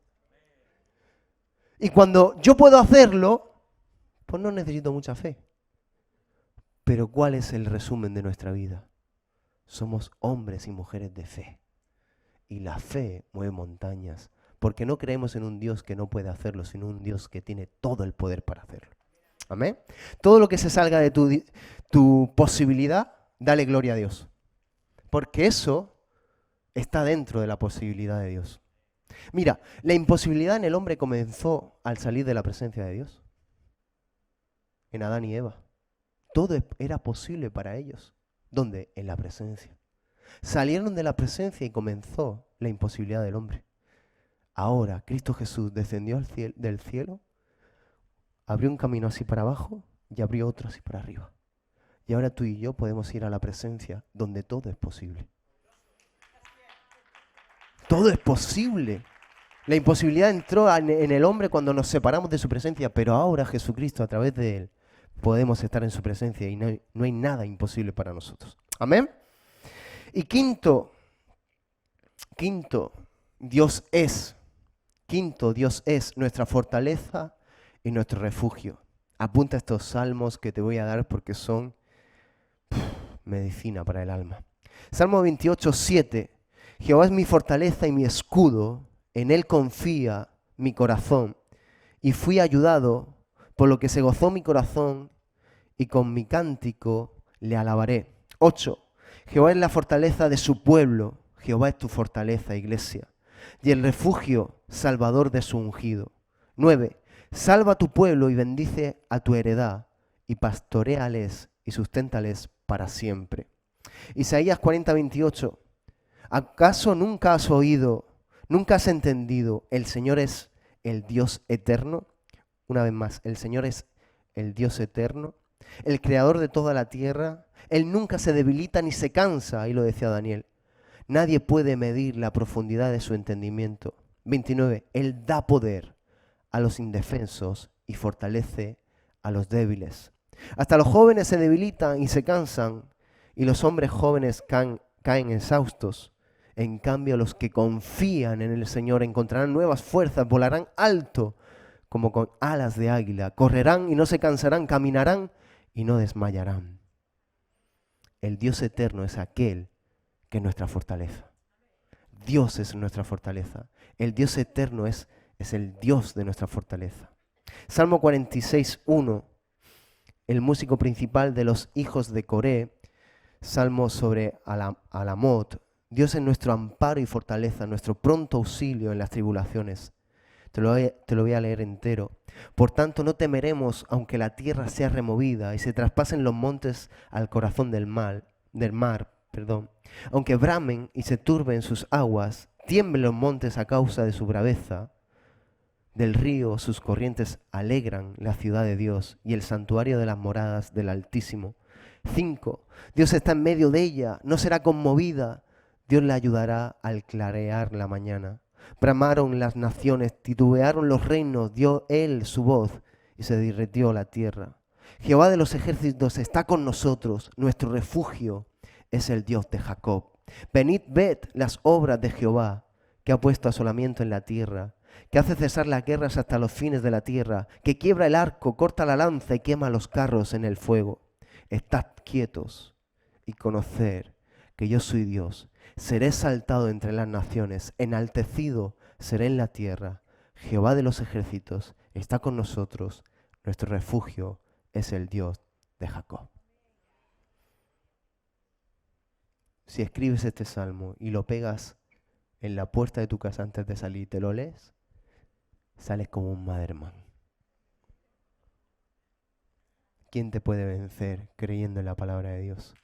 Y cuando yo puedo hacerlo, pues no necesito mucha fe. Pero ¿cuál es el resumen de nuestra vida? Somos hombres y mujeres de fe. Y la fe mueve montañas. Porque no creemos en un Dios que no puede hacerlo, sino un Dios que tiene todo el poder para hacerlo. Amén. Todo lo que se salga de tu posibilidad, dale gloria a Dios. Porque eso está dentro de la posibilidad de Dios. Mira, la imposibilidad en el hombre comenzó al salir de la presencia de Dios. En Adán y Eva. Todo era posible para ellos. ¿Dónde? En la presencia. Salieron de la presencia y comenzó la imposibilidad del hombre. Ahora Cristo Jesús descendió del cielo, abrió un camino así para abajo y abrió otro así para arriba. Y ahora tú y yo podemos ir a la presencia donde todo es posible. Todo es posible. La imposibilidad entró en el hombre cuando nos separamos de su presencia, pero ahora Jesucristo, a través de él, podemos estar en su presencia y no hay nada imposible para nosotros. Amén. Y quinto, Dios es. Quinto, Dios es nuestra fortaleza y nuestro refugio. Apunta estos salmos que te voy a dar porque son medicina para el alma. Salmo 28, 7. Jehová es mi fortaleza y mi escudo, en él confía mi corazón. Y fui ayudado, por lo que se gozó mi corazón, y con mi cántico le alabaré. 8. Jehová es la fortaleza de su pueblo. Jehová es tu fortaleza, iglesia, y el refugio salvador de su ungido. 9. Salva a tu pueblo y bendice a tu heredad, y pastoréales y susténtales para siempre. Isaías 40, 28. ¿Acaso nunca has oído, nunca has entendido? El Señor es el Dios eterno. Una vez más, el Señor es el Dios eterno, el creador de toda la tierra. Él nunca se debilita ni se cansa, ahí lo decía Daniel. Nadie puede medir la profundidad de su entendimiento. 29. Él da poder a los indefensos y fortalece a los débiles. Hasta los jóvenes se debilitan y se cansan, y los hombres jóvenes caen exhaustos. En cambio, los que confían en el Señor encontrarán nuevas fuerzas, volarán alto como con alas de águila, correrán y no se cansarán, caminarán y no desmayarán. El Dios eterno es aquel que es nuestra fortaleza. Dios es nuestra fortaleza. El Dios eterno es el Dios de nuestra fortaleza. Salmo 46, 1. El músico principal de los hijos de Coré, salmo sobre Alamot. Dios es nuestro amparo y fortaleza, nuestro pronto auxilio en las tribulaciones. Te lo voy a leer entero. Por tanto, no temeremos aunque la tierra sea removida y se traspasen los montes al corazón del mar. Aunque bramen y se turben sus aguas, tiemblen los montes a causa de su braveza. Del río sus corrientes alegran la ciudad de Dios y el santuario de las moradas del Altísimo. 5. Dios está en medio de ella, no será conmovida. Dios la ayudará al clarear la mañana. Bramaron las naciones, titubearon los reinos, dio él su voz y se derritió la tierra. Jehová de los ejércitos está con nosotros, nuestro refugio es el Dios de Jacob. Venid, ved las obras de Jehová, que ha puesto asolamiento en la tierra, que hace cesar las guerras hasta los fines de la tierra, que quiebra el arco, corta la lanza y quema los carros en el fuego. Estad quietos y conoced que yo soy Dios. Seré exaltado entre las naciones, enaltecido seré en la tierra. Jehová de los ejércitos está con nosotros, nuestro refugio es el Dios de Jacob. Si escribes este salmo y lo pegas en la puerta de tu casa antes de salir y te lo lees, sales como un Maderman. ¿Quién te puede vencer creyendo en la palabra de Dios?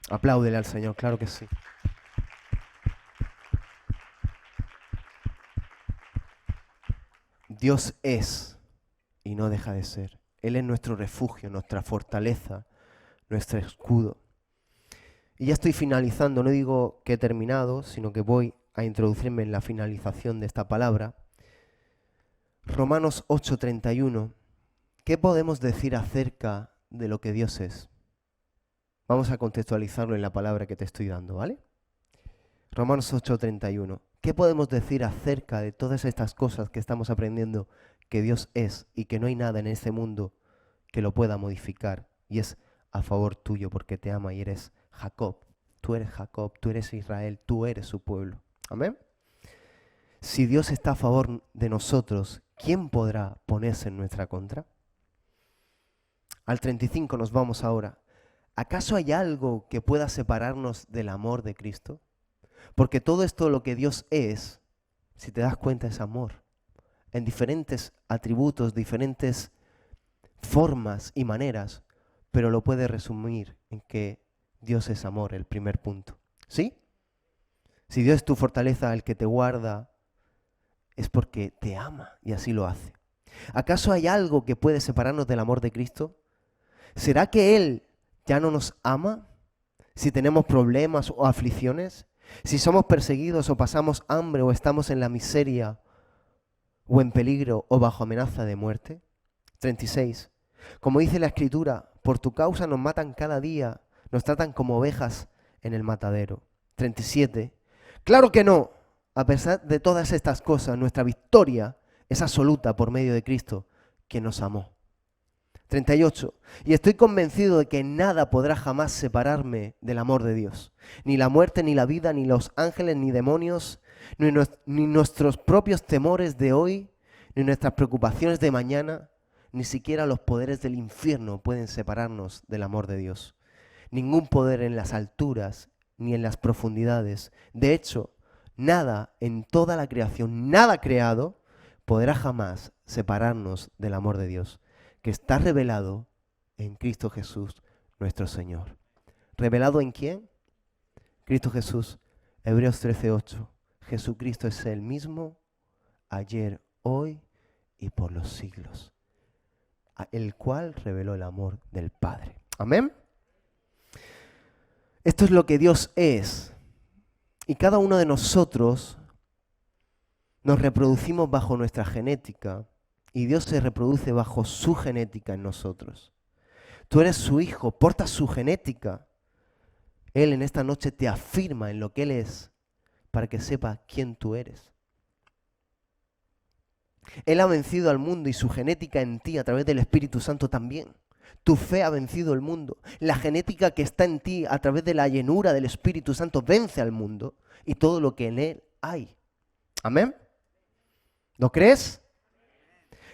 Apláudele al Señor, claro que sí. Dios es y no deja de ser. Él es nuestro refugio, nuestra fortaleza, nuestro escudo. Y ya estoy finalizando, no digo que he terminado, sino que voy a introducirme en la finalización de esta palabra. Romanos 8:31. ¿Qué podemos decir acerca de lo que Dios es? Vamos a contextualizarlo en la palabra que te estoy dando, ¿vale? Romanos 8:31. ¿Qué podemos decir acerca de todas estas cosas que estamos aprendiendo que Dios es y que no hay nada en este mundo que lo pueda modificar? Y es a favor tuyo porque te ama y eres Jacob. Tú eres Jacob, tú eres Israel, tú eres su pueblo. Amén. Si Dios está a favor de nosotros, ¿quién podrá ponerse en nuestra contra? Al 35 nos vamos ahora. ¿Acaso hay algo que pueda separarnos del amor de Cristo? Porque todo esto lo que Dios es, si te das cuenta, es amor. En diferentes atributos, diferentes formas y maneras, pero lo puede resumir en que Dios es amor, el primer punto. ¿Sí? Si Dios es tu fortaleza, el que te guarda, es porque te ama y así lo hace. ¿Acaso hay algo que puede separarnos del amor de Cristo? ¿Será que Él ya no nos ama si tenemos problemas o aflicciones? Si somos perseguidos o pasamos hambre o estamos en la miseria o en peligro o bajo amenaza de muerte. 36. Como dice la Escritura, por tu causa nos matan cada día, nos tratan como ovejas en el matadero. 37. Claro que no. A pesar de todas estas cosas, nuestra victoria es absoluta por medio de Cristo, quien nos amó. 38. Y estoy convencido de que nada podrá jamás separarme del amor de Dios. Ni la muerte, ni la vida, ni los ángeles, ni demonios, ni nuestros propios temores de hoy, ni nuestras preocupaciones de mañana, ni siquiera los poderes del infierno pueden separarnos del amor de Dios. Ningún poder en las alturas, ni en las profundidades. De hecho, nada en toda la creación, nada creado, podrá jamás separarnos del amor de Dios, que está revelado en Cristo Jesús, nuestro Señor. ¿Revelado en quién? Cristo Jesús. Hebreos 13:8. Jesucristo es el mismo ayer, hoy y por los siglos, el cual reveló el amor del Padre. Amén. Esto es lo que Dios es. Y cada uno de nosotros nos reproducimos bajo nuestra genética y Dios se reproduce bajo su genética en nosotros. Tú eres su hijo, portas su genética. Él en esta noche te afirma en lo que Él es para que sepa quién tú eres. Él ha vencido al mundo y su genética en ti a través del Espíritu Santo también. Tu fe ha vencido el mundo. La genética que está en ti a través de la llenura del Espíritu Santo vence al mundo y todo lo que en Él hay. Amén. ¿Lo crees?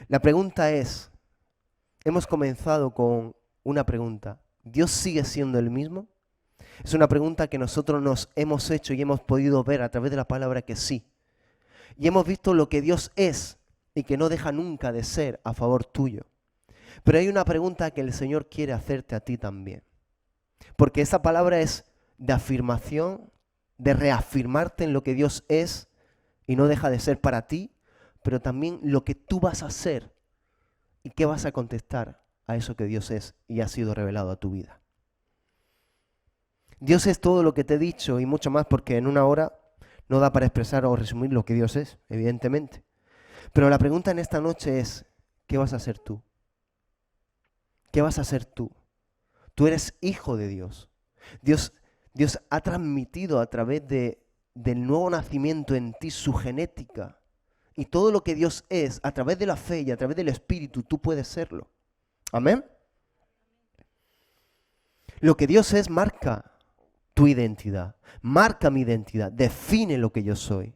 La pregunta es, hemos comenzado con una pregunta. ¿Dios sigue siendo el mismo? Es una pregunta que nosotros nos hemos hecho y hemos podido ver a través de la palabra que sí. Y hemos visto lo que Dios es y que no deja nunca de ser a favor tuyo. Pero hay una pregunta que el Señor quiere hacerte a ti también. Porque esa palabra es de afirmación, de reafirmarte en lo que Dios es y no deja de ser para ti, pero también lo que tú vas a hacer y qué vas a contestar a eso que Dios es y ha sido revelado a tu vida. Dios es todo lo que te he dicho y mucho más, porque en una hora no da para expresar o resumir lo que Dios es, evidentemente. Pero la pregunta en esta noche es, ¿qué vas a hacer tú? ¿Qué vas a hacer tú? Tú eres hijo de Dios. Dios ha transmitido a través del nuevo nacimiento en ti su genética. Y todo lo que Dios es, a través de la fe y a través del Espíritu, tú puedes serlo. Amén. Lo que Dios es marca tu identidad, marca mi identidad, define lo que yo soy.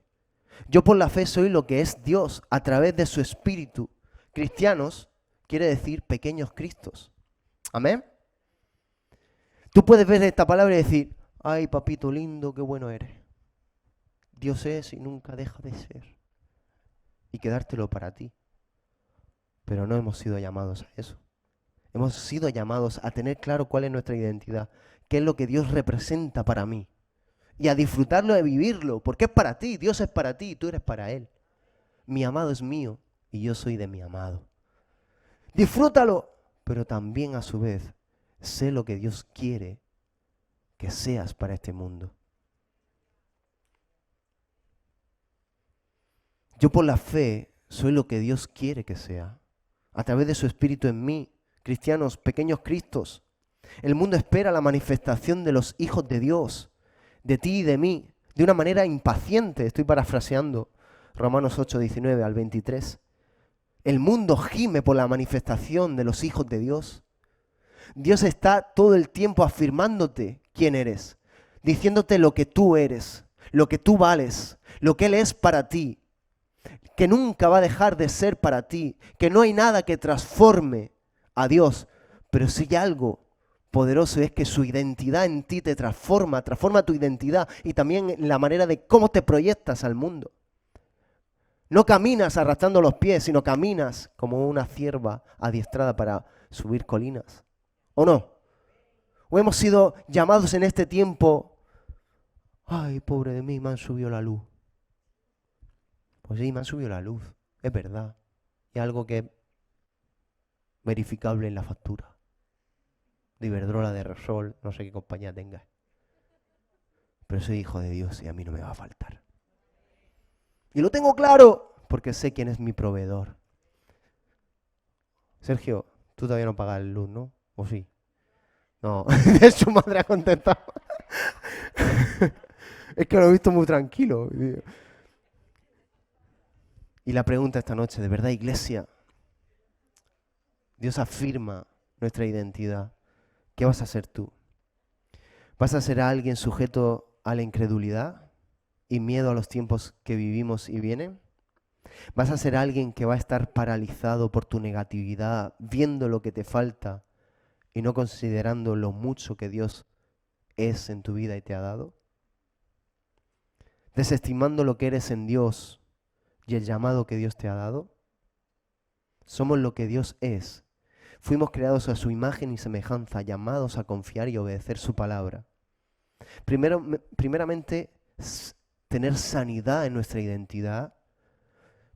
Yo por la fe soy lo que es Dios a través de su Espíritu. Cristianos quiere decir pequeños Cristos. Amén. Tú puedes ver esta palabra y decir, ay papito lindo, qué bueno eres. Dios es y nunca deja de ser. Y quedártelo para ti. Pero no hemos sido llamados a eso. Hemos sido llamados a tener claro cuál es nuestra identidad, qué es lo que Dios representa para mí. Y a disfrutarlo, de vivirlo, porque es para ti, Dios es para ti y tú eres para Él. Mi amado es mío y yo soy de mi amado. Disfrútalo, pero también a su vez sé lo que Dios quiere que seas para este mundo. Yo por la fe soy lo que Dios quiere que sea, a través de su Espíritu en mí. Cristianos, pequeños Cristos, el mundo espera la manifestación de los hijos de Dios, de ti y de mí, de una manera impaciente. Estoy parafraseando Romanos 8:19 al 23. El mundo gime por la manifestación de los hijos de Dios. Dios está todo el tiempo afirmándote quién eres, diciéndote lo que tú eres, lo que tú vales, lo que Él es para ti, que nunca va a dejar de ser para ti, que no hay nada que transforme a Dios, pero si hay algo poderoso es que su identidad en ti te transforma tu identidad y también la manera de cómo te proyectas al mundo. No caminas arrastrando los pies, sino caminas como una cierva adiestrada para subir colinas. ¿O no? ¿O hemos sido llamados en este tiempo? Ay, pobre de mí, me han subido la luz. Pues sí, me han subido la luz, es verdad. Y algo que es verificable en la factura. De Iberdrola, de Repsol, no sé qué compañía tengas. pero soy hijo de Dios y a mí no me va a faltar. Y lo tengo claro porque sé quién es mi proveedor. Sergio, tú todavía no pagas luz, ¿no? ¿O sí? No, su madre ha contestado. Es que lo he visto muy tranquilo. Y la pregunta esta noche, ¿de verdad, iglesia? Dios afirma nuestra identidad. ¿Qué vas a ser tú? ¿Vas a ser alguien sujeto a la incredulidad y miedo a los tiempos que vivimos y vienen? ¿Vas a ser alguien que va a estar paralizado por tu negatividad, viendo lo que te falta y no considerando lo mucho que Dios es en tu vida y te ha dado? ¿Desestimando lo que eres en Dios y el llamado que Dios te ha dado? Somos lo que Dios es. Fuimos creados a su imagen y semejanza, llamados a confiar y obedecer su palabra. Primeramente, tener sanidad en nuestra identidad,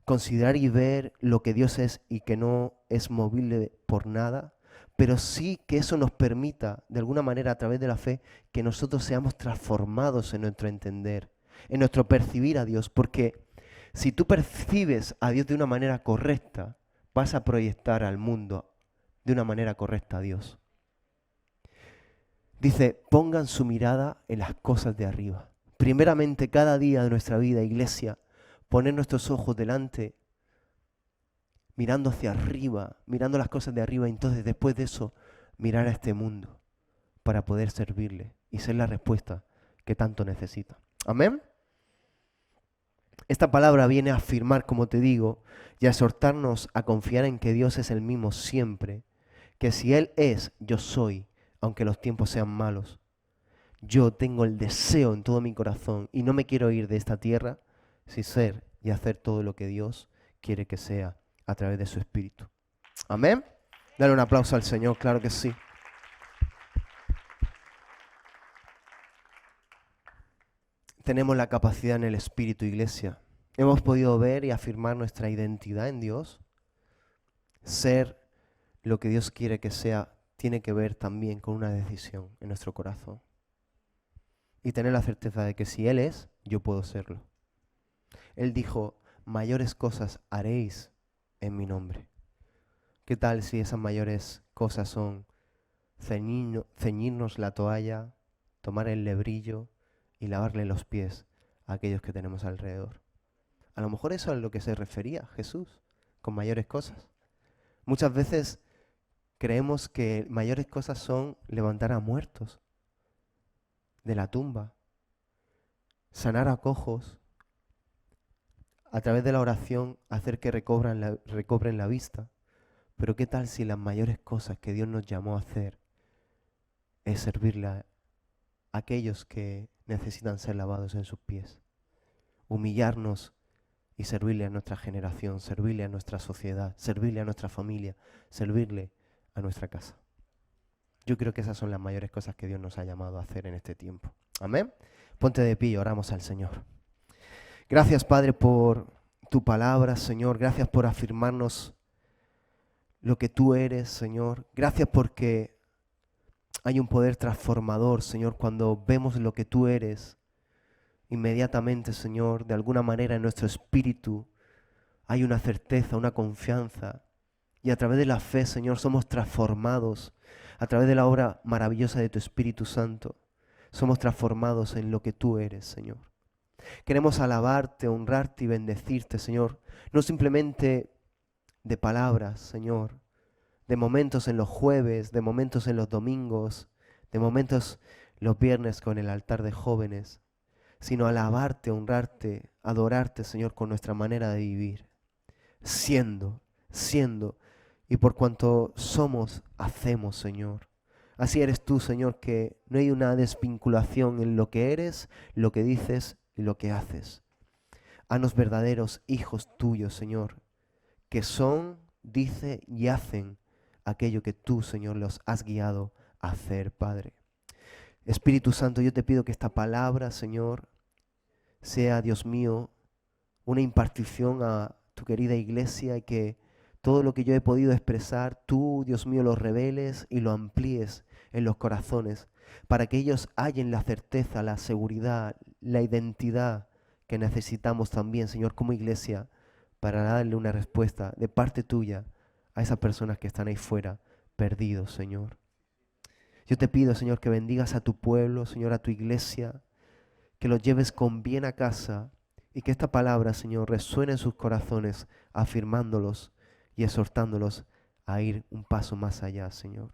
considerar y ver lo que Dios es y que no es movible por nada, pero sí que eso nos permita, de alguna manera, a través de la fe, que nosotros seamos transformados en nuestro entender, en nuestro percibir a Dios, porque si tú percibes a Dios de una manera correcta, vas a proyectar al mundo de una manera correcta a Dios. Dice, pongan su mirada en las cosas de arriba. Primeramente, cada día de nuestra vida, iglesia, poner nuestros ojos delante, mirando hacia arriba, mirando las cosas de arriba, y entonces después de eso, mirar a este mundo para poder servirle y ser la respuesta que tanto necesita. Amén. Esta palabra viene a afirmar, como te digo, y a exhortarnos a confiar en que Dios es el mismo siempre, que si Él es, yo soy, aunque los tiempos sean malos. Yo tengo el deseo en todo mi corazón y no me quiero ir de esta tierra sin ser y hacer todo lo que Dios quiere que sea a través de su Espíritu. Amén. Dale un aplauso al Señor, claro que sí. Tenemos la capacidad en el Espíritu, iglesia. Hemos podido ver y afirmar nuestra identidad en Dios. Ser lo que Dios quiere que sea tiene que ver también con una decisión en nuestro corazón. Y tener la certeza de que si Él es, yo puedo serlo. Él dijo, mayores cosas haréis en mi nombre. ¿Qué tal si esas mayores cosas son ceñirnos la toalla, tomar el lebrillo y lavarle los pies a aquellos que tenemos alrededor? A lo mejor eso es a lo que se refería Jesús con mayores cosas. Muchas veces creemos que mayores cosas son levantar a muertos de la tumba, sanar a cojos, a través de la oración hacer que recobren la vista. Pero ¿qué tal si las mayores cosas que Dios nos llamó a hacer es servirle a aquellos que necesitan ser lavados en sus pies? Humillarnos y servirle a nuestra generación, servirle a nuestra sociedad, servirle a nuestra familia, servirle a nuestra casa. Yo creo que esas son las mayores cosas que Dios nos ha llamado a hacer en este tiempo. Amén. Ponte de pie y oramos al Señor. Gracias, Padre, por tu palabra, Señor. Gracias por afirmarnos lo que tú eres, Señor. Gracias porque hay un poder transformador, Señor, cuando vemos lo que tú eres. Inmediatamente, Señor, de alguna manera en nuestro espíritu hay una certeza, una confianza. Y a través de la fe, Señor, somos transformados. A través de la obra maravillosa de tu Espíritu Santo, somos transformados en lo que tú eres, Señor. Queremos alabarte, honrarte y bendecirte, Señor. No simplemente de palabras, Señor. De momentos en los jueves, de momentos en los domingos, de momentos los viernes con el altar de jóvenes. Sino alabarte, honrarte, adorarte, Señor, con nuestra manera de vivir. Siendo. Y por cuanto somos, hacemos, Señor. Así eres tú, Señor, que no hay una desvinculación en lo que eres, lo que dices y lo que haces. Haznos verdaderos hijos tuyos, Señor, que son, dice y hacen aquello que tú, Señor, los has guiado a hacer, Padre. Espíritu Santo, yo te pido que esta palabra, Señor, sea, Dios mío, una impartición a tu querida iglesia y que todo lo que yo he podido expresar, tú, Dios mío, lo reveles y lo amplíes en los corazones para que ellos hallen la certeza, la seguridad, la identidad que necesitamos también, Señor, como iglesia, para darle una respuesta de parte tuya a esas personas que están ahí fuera, perdidos, Señor. Yo te pido, Señor, que bendigas a tu pueblo, Señor, a tu iglesia, que los lleves con bien a casa y que esta palabra, Señor, resuene en sus corazones, afirmándolos y exhortándolos a ir un paso más allá, Señor.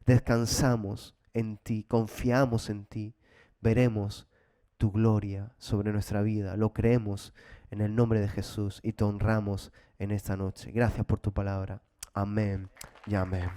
Descansamos en ti, confiamos en ti, veremos tu gloria sobre nuestra vida. Lo creemos en el nombre de Jesús y te honramos en esta noche. Gracias por tu palabra. Amén y amén.